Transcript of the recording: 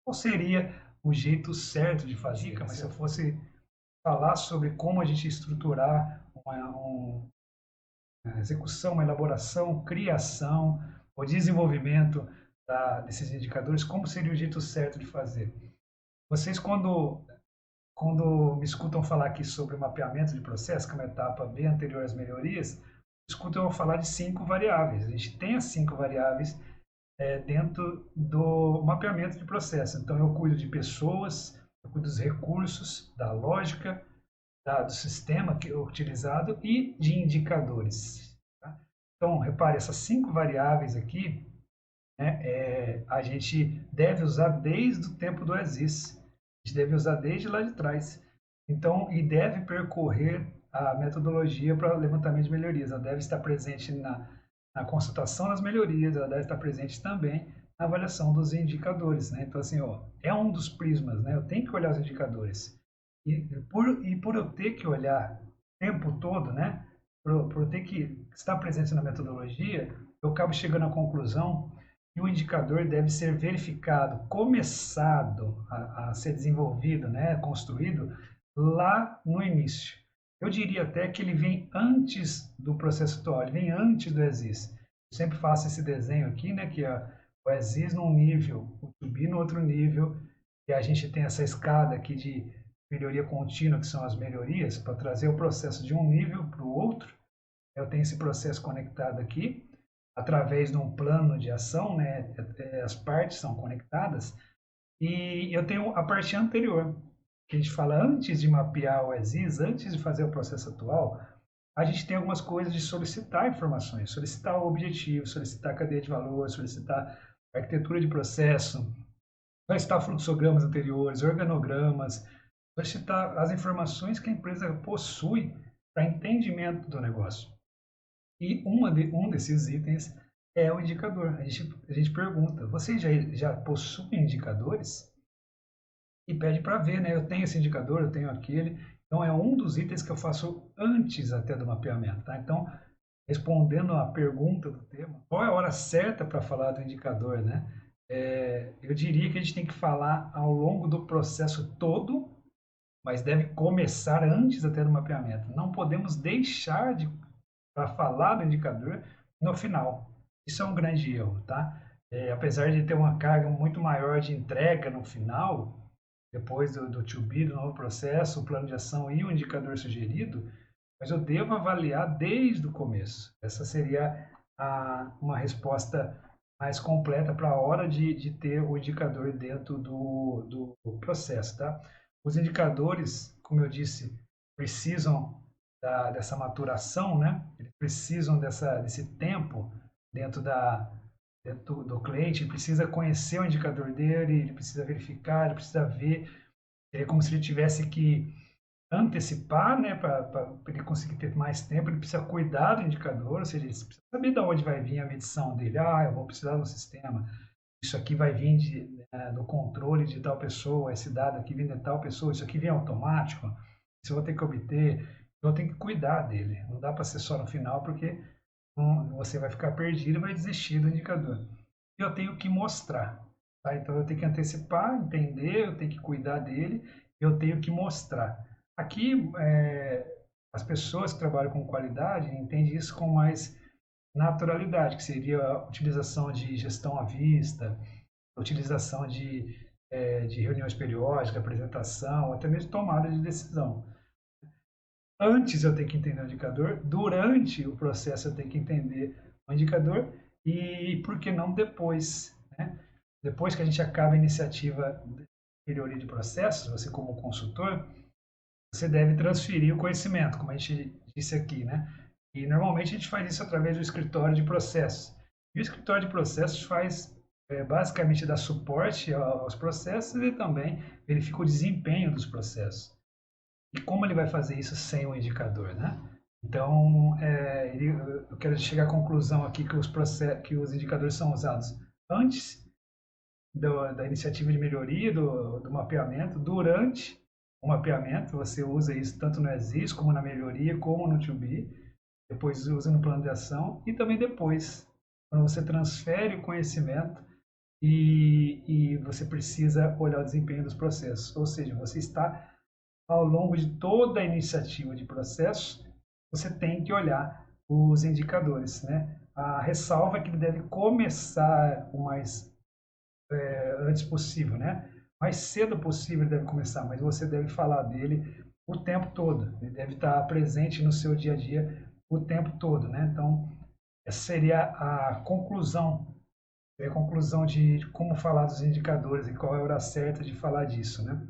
qual seria o jeito certo de fazer? Mas se eu fosse falar sobre como a gente estruturar uma execução, uma elaboração, criação, o desenvolvimento desses indicadores, como seria o jeito certo de fazer? Vocês, quando me escutam falar aqui sobre mapeamento de processo, que é uma etapa bem anterior às melhorias, escutam eu falar de 5 variáveis. A gente tem as 5 variáveis dentro do mapeamento de processo. Então, eu cuido de pessoas, eu cuido dos recursos, da lógica, do sistema que é utilizado e de indicadores. Tá? Então, repare, essas 5 variáveis aqui, né, a gente deve usar desde o tempo do ESIS. A gente deve usar desde lá de trás. Então, e deve percorrer a metodologia para levantamento de melhorias. Ela deve estar presente na constatação das melhorias, ela deve estar presente também na avaliação dos indicadores, né? Então, assim, ó, é um dos prismas, né? Eu tenho que olhar os indicadores. E por eu ter que olhar o tempo todo, né? Por eu ter que estar presente na metodologia, eu acabo chegando à conclusão que o indicador deve ser verificado, começado a ser desenvolvido, né? Construído lá no início. Eu diria até que ele vem antes do processo atual, ele vem antes do ESIS. Eu sempre faço esse desenho aqui, né, que é o ESIS num nível, o TUBI no outro nível, e a gente tem essa escada aqui de melhoria contínua, que são as melhorias, para trazer o processo de um nível para o outro. Eu tenho esse processo conectado aqui, através de um plano de ação, né, as partes são conectadas, e eu tenho a parte anterior, que a gente fala antes de mapear o ESIS, antes de fazer o processo atual, a gente tem algumas coisas de solicitar informações, solicitar o objetivo, solicitar a cadeia de valor, solicitar a arquitetura de processo, solicitar fluxogramas anteriores, organogramas, solicitar as informações que a empresa possui para entendimento do negócio. E um desses itens é o indicador. A gente pergunta, vocês já possuem indicadores? E pede para ver, né? Eu tenho esse indicador, eu tenho aquele. Então, é um dos itens que eu faço antes até do mapeamento, tá? Então, respondendo à pergunta do tema, qual é a hora certa para falar do indicador, né? Eu diria que a gente tem que falar ao longo do processo todo, mas deve começar antes até do mapeamento. Não podemos deixar para falar do indicador no final. Isso é um grande erro, tá? Apesar de ter uma carga muito maior de entrega no final, depois do to be, do novo processo, o plano de ação e o indicador sugerido, mas eu devo avaliar desde o começo. Essa seria uma resposta mais completa para a hora de ter o indicador dentro do processo, tá? Os indicadores, como eu disse, precisam dessa maturação, né? Eles precisam desse tempo dentro dentro do cliente, ele precisa conhecer o indicador dele, ele precisa verificar, ele precisa ver. É como se ele tivesse que antecipar, né, para ele conseguir ter mais tempo, ele precisa cuidar do indicador, ou seja, ele precisa saber de onde vai vir a medição dele. Ah, eu vou precisar do sistema. Isso aqui vai vir do controle de tal pessoa, esse dado aqui vem de tal pessoa, isso aqui vem automático, isso eu vou ter que obter, então eu tenho que cuidar dele. Não dá para ser só no final, porque você vai ficar perdido e vai desistir do indicador. Eu tenho que mostrar, tá? Então eu tenho que antecipar, entender, eu tenho que cuidar dele, eu tenho que mostrar. Aqui, as pessoas que trabalham com qualidade entendem isso com mais naturalidade, que seria a utilização de gestão à vista, a utilização de reuniões periódicas, apresentação, até mesmo tomada de decisão. Antes eu tenho que entender o indicador, durante o processo eu tenho que entender o indicador e, por que não, depois, né? Depois que a gente acaba a iniciativa de melhoria de processos, você como consultor, você deve transferir o conhecimento, como a gente disse aqui, né? E normalmente a gente faz isso através do escritório de processos. E o escritório de processos faz basicamente dar suporte aos processos e também verifica o desempenho dos processos. E como ele vai fazer isso sem o indicador, né? Então, eu quero chegar à conclusão aqui que que os indicadores são usados antes da iniciativa de melhoria, do mapeamento, durante o mapeamento, você usa isso tanto no ESIS, como na melhoria, como no to be, depois usa no plano de ação, e também depois, quando você transfere o conhecimento e você precisa olhar o desempenho dos processos. Ou seja, você está ao longo de toda a iniciativa de processo, você tem que olhar os indicadores, né? A ressalva é que ele deve começar o mais antes possível, né? Mais cedo possível ele deve começar, mas você deve falar dele o tempo todo. Ele deve estar presente no seu dia a dia o tempo todo, né? Então, essa seria a conclusão de como falar dos indicadores e qual é a hora certa de falar disso, né?